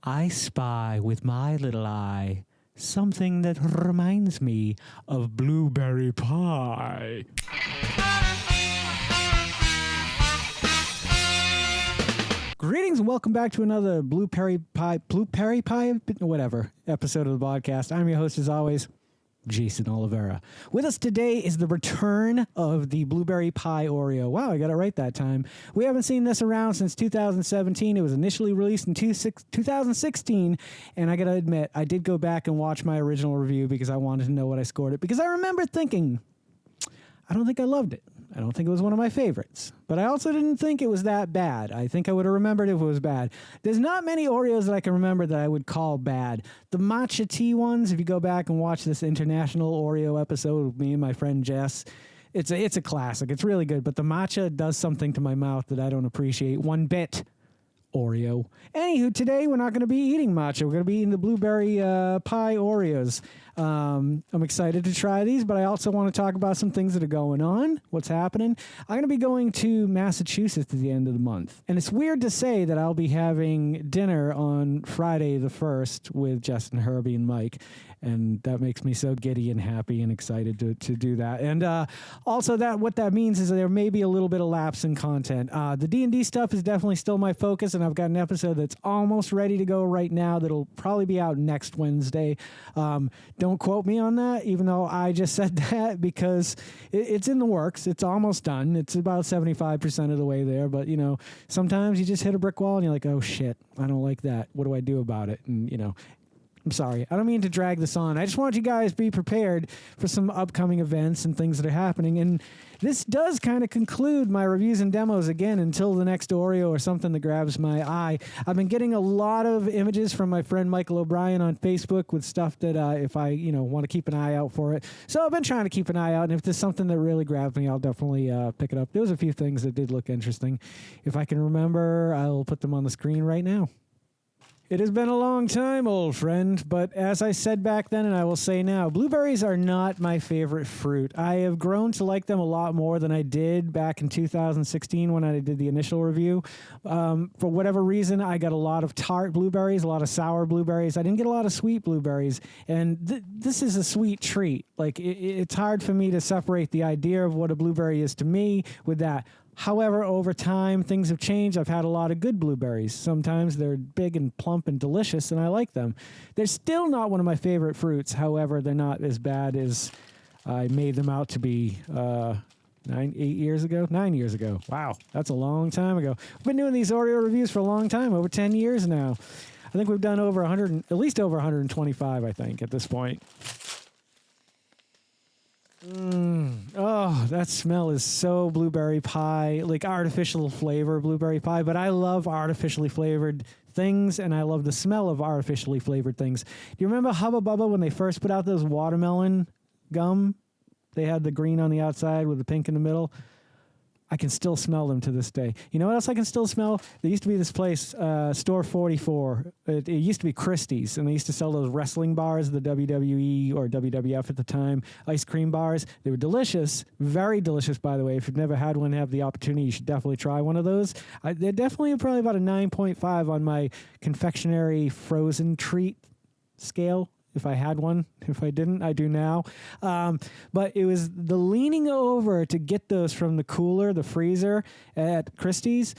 I spy with my little eye something that reminds me of blueberry pie. Greetings and welcome back to another blueberry pie, whatever, episode of the podcast. I'm your host as always, Geycen Oliveira. With us today is the return of the blueberry pie Oreo. Wow, I got it right that time. We haven't seen this around since 2017. It was initially released in 2016, and I got to admit, I did go back and watch my original review because I wanted to know what I scored it, because I remember thinking, I don't think I loved it. I don't think it was one of my favorites, but I also didn't think it was that bad. I think I would have remembered if it was bad. There's not many Oreos that I can remember that I would call bad. The matcha tea ones, if you go back and watch this international Oreo episode with me and my friend Jess, it's a classic. It's really good, but the matcha does something to my mouth that I don't appreciate one bit. Oreo. Anywho, today we're not going to be eating matcha. We're going to be eating the blueberry pie Oreos. I'm excited to try these, but I also want to talk about some things that are going on, what's happening. I'm going to be going to Massachusetts at the end of the month. And it's weird to say that I'll be having dinner on Friday the 1st with Justin, Herbie, and Mike. And that makes me so giddy and happy and excited to do that. And also what that means is that there may be a little bit of lapse in content. The D&D stuff is definitely still my focus, and I've got an episode that's almost ready to go right now that'll probably be out next Wednesday. Don't quote me on that, even though I just said that, because it's in the works. It's almost done. It's about 75% of the way there. But, sometimes you just hit a brick wall and you're like, oh, shit, I don't like that. What do I do about it? And, I'm sorry. I don't mean to drag this on. I just want you guys to be prepared for some upcoming events and things that are happening. And this does kind of conclude my reviews and demos again until the next Oreo or something that grabs my eye. I've been getting a lot of images from my friend Michael O'Brien on Facebook with stuff that if I, want to keep an eye out for it. So I've been trying to keep an eye out. And if there's something that really grabs me, I'll definitely pick it up. There was a few things that did look interesting. If I can remember, I'll put them on the screen right now. It has been a long time, old friend, but as I said back then and I will say now, blueberries are not my favorite fruit. I have grown to like them a lot more than I did back in 2016 when I did the initial review. For whatever reason, I got a lot of tart blueberries, a lot of sour blueberries. I didn't get a lot of sweet blueberries, and this is a sweet treat. Like, it's hard for me to separate the idea of what a blueberry is to me with that. However, over time, things have changed. I've had a lot of good blueberries. Sometimes they're big and plump and delicious, and I like them. They're still not one of my favorite fruits. However, they're not as bad as I made them out to be 9 years ago. Wow, that's a long time ago. We've been doing these Oreo reviews for a long time, over 10 years now. I think we've done over 100, at least over 125, I think, at this point. Oh, that smell is so blueberry pie, like artificial flavor blueberry pie. But I love artificially flavored things, and I love the smell of artificially flavored things. Do you remember Hubba Bubba when they first put out those watermelon gum? They had the green on the outside with the pink in the middle. I can still smell them to this day. You know what else I can still smell? There used to be this place, Store 44. It used to be Christie's, and they used to sell those wrestling bars, the WWE or WWF at the time, ice cream bars. They were delicious, very delicious, by the way. If you've never had one, have the opportunity, you should definitely try one of those. They're definitely probably about a 9.5 on my confectionery frozen treat scale. If I had one. If I didn't, I do now. But it was the leaning over to get those from the cooler, the freezer at Christie's.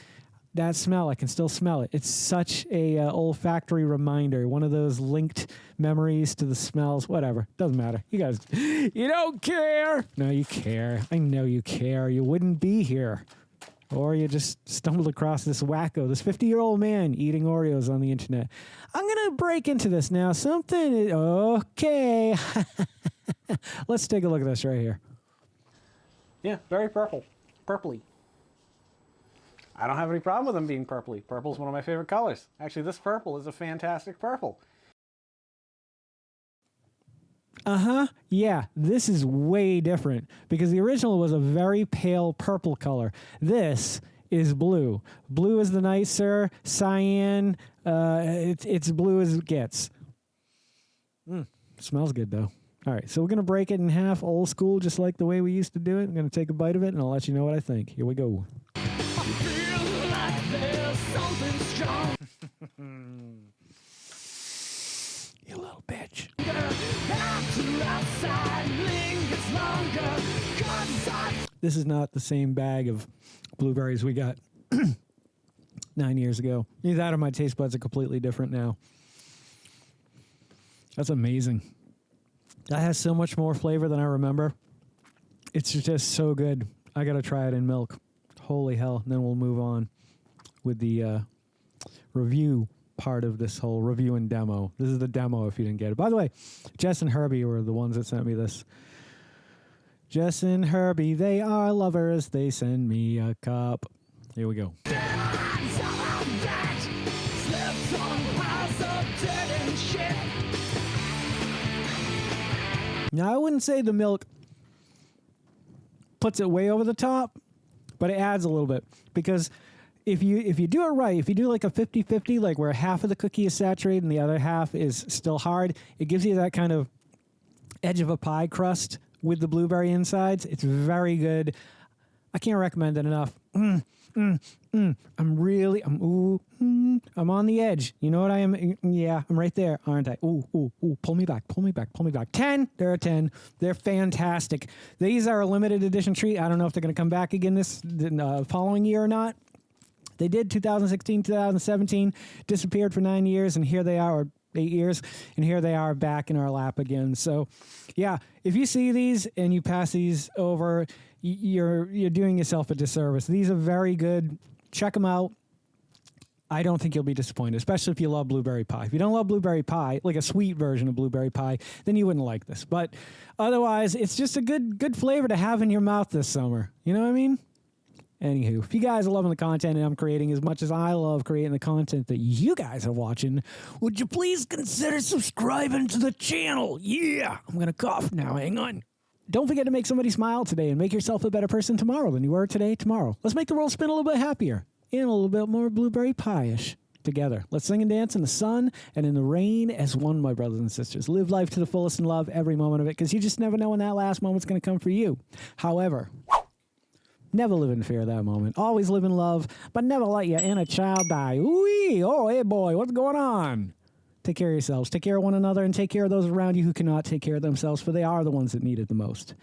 That smell, I can still smell it. It's such a olfactory reminder. One of those linked memories to the smells. Whatever. Doesn't matter. You guys, you don't care. No, you care. I know you care. You wouldn't be here. Or you just stumbled across this wacko, this 50-year-old man eating Oreos on the internet. I'm going to break into this now. Okay. Let's take a look at this right here. Yeah, very purple. Purpley. I don't have any problem with them being purpley. Purple's one of my favorite colors. Actually, this purple is a fantastic purple. Yeah, this is way different because the original was a very pale purple color. This is blue. Blue is the nicer, cyan. It's blue as it gets. Smells good though. All right, so we're going to break it in half, old school, just like the way we used to do it. I'm going to take a bite of it, and I'll let you know what I think. Here we go. I feel like there's something strong. This is not the same bag of blueberries we got 9 years ago. Either that or my taste buds are completely different now. That's amazing. That has so much more flavor than I remember. It's just so good. I got to try it in milk. Holy hell. And then we'll move on with the review part of this whole review and demo. This is the demo if you didn't get it. By the way, Jess and Herbie were the ones that sent me this. Jess and Herbie, they are lovers. They send me a cup. Here we go. Now, I wouldn't say the milk puts it way over the top, but it adds a little bit. Because if you do it right, if you do like a 50-50, like where half of the cookie is saturated and the other half is still hard, it gives you that kind of edge of a pie crust with the blueberry insides. It's very good. I can't recommend it enough. I'm on the edge. You know what I am? Yeah, I'm right there, aren't I? Ooh, pull me back. 10. They're a 10. They're fantastic. These are a limited edition treat. I don't know if they're going to come back again this following year or not. They did 2016, 2017, disappeared for 9 years, and here they are, or 8 years, and here they are back in our lap again. So, yeah, if you see these and you pass these over, you're doing yourself a disservice. These are very good. Check them out. I don't think you'll be disappointed, especially if you love blueberry pie. If you don't love blueberry pie, like a sweet version of blueberry pie, then you wouldn't like this. But otherwise, it's just a good flavor to have in your mouth this summer. You know what I mean? Anywho, if you guys are loving the content and I'm creating as much as I love creating the content that you guys are watching, would you please consider subscribing to the channel? Yeah, I'm going to cough now. Hang on. Don't forget to make somebody smile today and make yourself a better person tomorrow than you were today tomorrow. Let's make the world spin a little bit happier and a little bit more blueberry pie-ish together. Let's sing and dance in the sun and in the rain as one, my brothers and sisters. Live life to the fullest and love every moment of it, because you just never know when that last moment's going to come for you. However, never live in fear of that moment. Always live in love, but never let your inner child die. Ooh, oh, hey, boy, what's going on? Take care of yourselves. Take care of one another, and take care of those around you who cannot take care of themselves, for they are the ones that need it the most.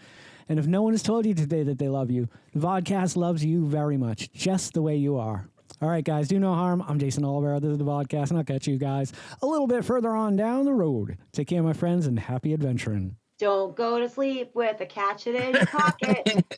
And if no one has told you today that they love you, the Vodkast loves you very much, just the way you are. All right, guys, do no harm. I'm Geycen Oliveira. This is the Vodkast, and I'll catch you guys a little bit further on down the road. Take care, my friends, and happy adventuring. Don't go to sleep with a catch it in your pocket.